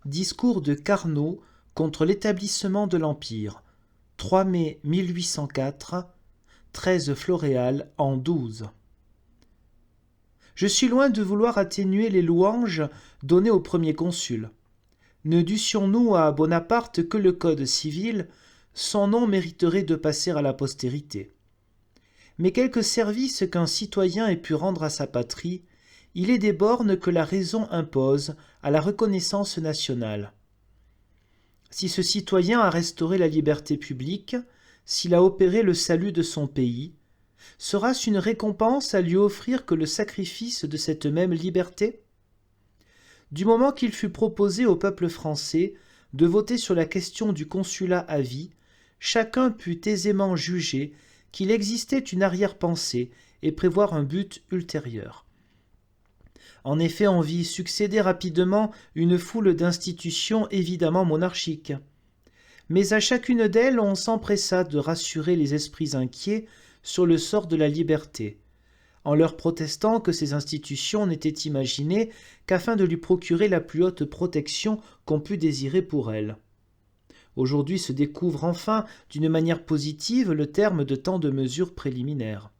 Discours de Carnot contre l'établissement de l'Empire. 3 mai 1804, 13 Floréal en 12. Je suis loin de vouloir atténuer les louanges données au premier consul. Ne dussions-nous à Bonaparte que le code civil, son nom mériterait de passer à la postérité. Mais quelque service qu'un citoyen ait pu rendre à sa patrie, il est des bornes que la raison impose à la reconnaissance nationale. Si ce citoyen a restauré la liberté publique, s'il a opéré le salut de son pays, sera-ce une récompense à lui offrir que le sacrifice de cette même liberté ? Du moment qu'il fut proposé au peuple français de voter sur la question du consulat à vie, chacun put aisément juger qu'il existait une arrière-pensée et prévoir un but ultérieur. En effet, on vit succéder rapidement une foule d'institutions évidemment monarchiques. Mais à chacune d'elles, on s'empressa de rassurer les esprits inquiets sur le sort de la liberté, en leur protestant que ces institutions n'étaient imaginées qu'afin de lui procurer la plus haute protection qu'on pût désirer pour elle. Aujourd'hui se découvre enfin d'une manière positive le terme de tant de mesures préliminaires.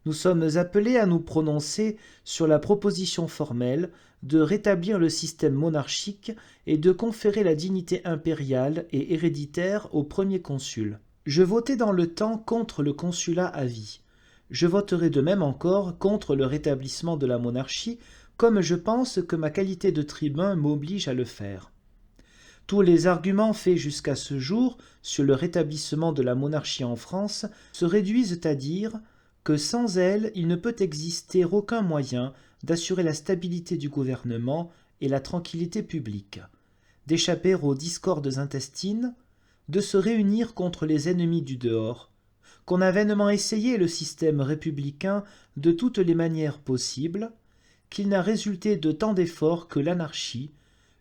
Nous sommes appelés à nous prononcer sur la proposition formelle de rétablir le système monarchique et de conférer la dignité impériale et héréditaire au premier consul. Je votai dans le temps contre le consulat à vie. Je voterai de même encore contre le rétablissement de la monarchie, comme je pense que ma qualité de tribun m'oblige à le faire. Tous les arguments faits jusqu'à ce jour sur le rétablissement de la monarchie en France se réduisent à dire que sans elle, il ne peut exister aucun moyen d'assurer la stabilité du gouvernement et la tranquillité publique, d'échapper aux discordes intestines, de se réunir contre les ennemis du dehors, qu'on a vainement essayé le système républicain de toutes les manières possibles, qu'il n'a résulté de tant d'efforts que l'anarchie,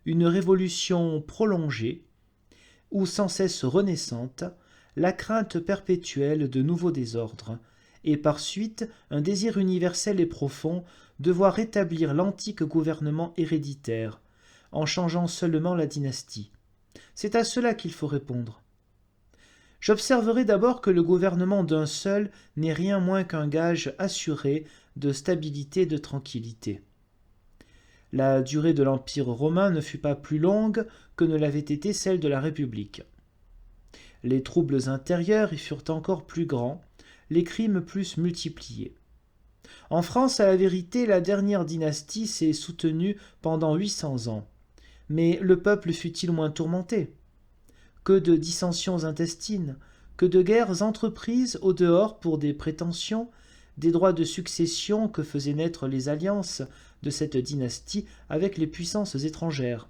une révolution prolongée, ou sans cesse renaissante, la crainte perpétuelle de nouveaux désordres, et par suite un désir universel et profond de voir rétablir l'antique gouvernement héréditaire, en changeant seulement la dynastie. C'est à cela qu'il faut répondre. J'observerai d'abord que le gouvernement d'un seul n'est rien moins qu'un gage assuré de stabilité et de tranquillité. La durée de l'Empire romain ne fut pas plus longue que ne l'avait été celle de la République. Les troubles intérieurs y furent encore plus grands, les crimes plus multipliés. En France, à la vérité, la dernière dynastie s'est soutenue pendant 800 ans. Mais le peuple fut-il moins tourmenté ? Que de dissensions intestines, que de guerres entreprises au dehors pour des prétentions, des droits de succession que faisaient naître les alliances de cette dynastie avec les puissances étrangères.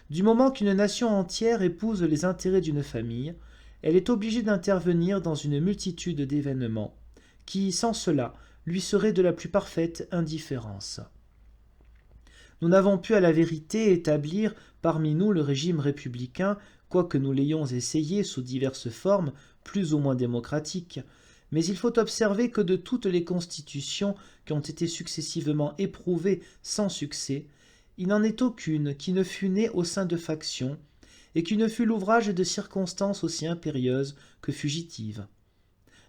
Du moment qu'une nation entière épouse les intérêts d'une famille, elle est obligée d'intervenir dans une multitude d'événements, qui, sans cela, lui seraient de la plus parfaite indifférence. Nous n'avons pu à la vérité établir parmi nous le régime républicain, quoique nous l'ayons essayé sous diverses formes, plus ou moins démocratiques, mais il faut observer que de toutes les constitutions qui ont été successivement éprouvées sans succès, il n'en est aucune qui ne fût née au sein de factions, et qui ne fût l'ouvrage de circonstances aussi impérieuses que fugitives.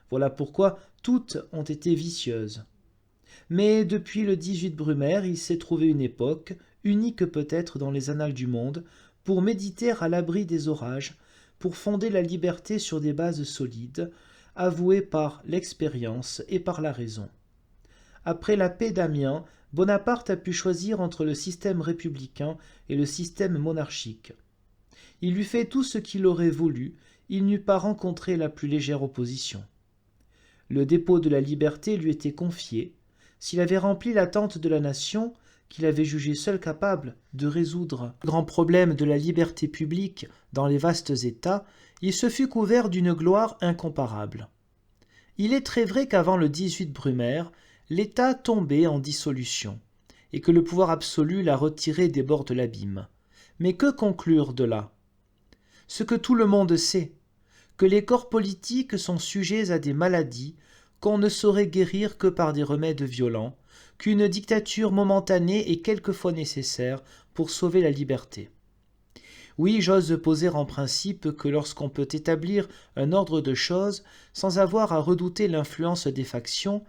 Voilà pourquoi toutes ont été vicieuses. Mais depuis le 18 Brumaire, il s'est trouvé une époque, unique peut-être dans les annales du monde, pour méditer à l'abri des orages, pour fonder la liberté sur des bases solides, avouées par l'expérience et par la raison. Après la paix d'Amiens, Bonaparte a pu choisir entre le système républicain et le système monarchique. Il eût fait tout ce qu'il aurait voulu, il n'eût pas rencontré la plus légère opposition. Le dépôt de la liberté lui était confié. S'il avait rempli l'attente de la nation, qu'il avait jugé seul capable de résoudre le grand problème de la liberté publique dans les vastes États, il se fut couvert d'une gloire incomparable. Il est très vrai qu'avant le 18 Brumaire, l'État tombait en dissolution, et que le pouvoir absolu l'a retiré des bords de l'abîme. Mais que conclure de là ? Ce que tout le monde sait, que les corps politiques sont sujets à des maladies qu'on ne saurait guérir que par des remèdes violents, qu'une dictature momentanée est quelquefois nécessaire pour sauver la liberté. Oui, j'ose poser en principe que lorsqu'on peut établir un ordre de choses sans avoir à redouter l'influence des factions,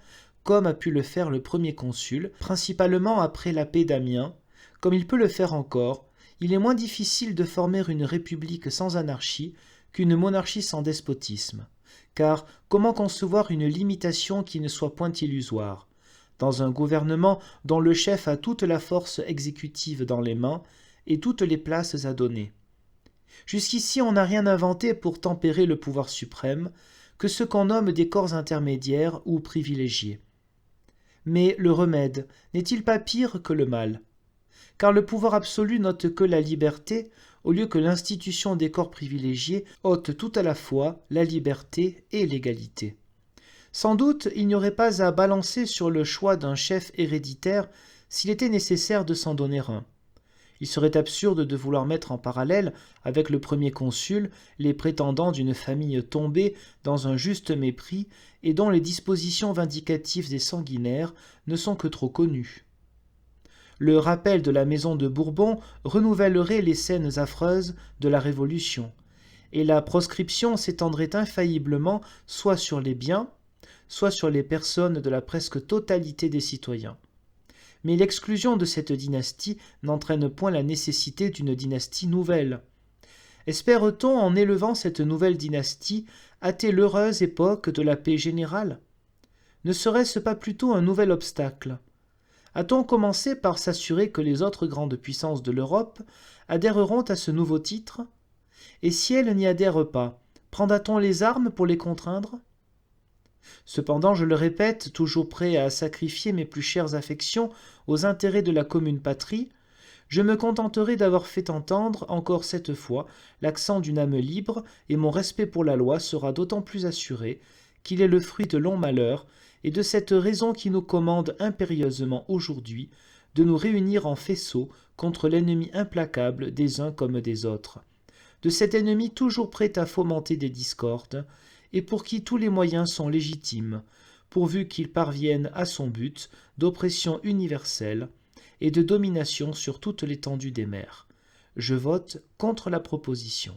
comme a pu le faire le premier consul, principalement après la paix d'Amiens, comme il peut le faire encore, il est moins difficile de former une république sans anarchie qu'une monarchie sans despotisme. Car comment concevoir une limitation qui ne soit point illusoire, dans un gouvernement dont le chef a toute la force exécutive dans les mains et toutes les places à donner? Jusqu'ici, on n'a rien inventé pour tempérer le pouvoir suprême que ce qu'on nomme des corps intermédiaires ou privilégiés. Mais le remède n'est-il pas pire que le mal? Car le pouvoir absolu n'ôte que la liberté, au lieu que l'institution des corps privilégiés ôte tout à la fois la liberté et l'égalité. Sans doute, il n'y aurait pas à balancer sur le choix d'un chef héréditaire s'il était nécessaire de s'en donner un. Il serait absurde de vouloir mettre en parallèle avec le premier consul les prétendants d'une famille tombée dans un juste mépris et dont les dispositions vindicatives et sanguinaires ne sont que trop connues. Le rappel de la maison de Bourbon renouvellerait les scènes affreuses de la Révolution, et la proscription s'étendrait infailliblement soit sur les biens, soit sur les personnes de la presque totalité des citoyens. Mais l'exclusion de cette dynastie n'entraîne point la nécessité d'une dynastie nouvelle. Espère-t-on, en élevant cette nouvelle dynastie, hâter l'heureuse époque de la paix générale? Ne serait-ce pas plutôt un nouvel obstacle? A-t-on commencé par s'assurer que les autres grandes puissances de l'Europe adhéreront à ce nouveau titre? Et si elles n'y adhèrent pas, prendra-t-on les armes pour les contraindre? Cependant, je le répète, toujours prêt à sacrifier mes plus chères affections aux intérêts de la commune patrie, je me contenterai d'avoir fait entendre, encore cette fois, l'accent d'une âme libre, et mon respect pour la loi sera d'autant plus assuré qu'il est le fruit de longs malheurs, et de cette raison qui nous commande impérieusement aujourd'hui de nous réunir en faisceau contre l'ennemi implacable des uns comme des autres, de cet ennemi toujours prêt à fomenter des discordes, et pour qui tous les moyens sont légitimes, pourvu qu'il parvienne à son but d'oppression universelle et de domination sur toute l'étendue des mers. Je vote contre la proposition.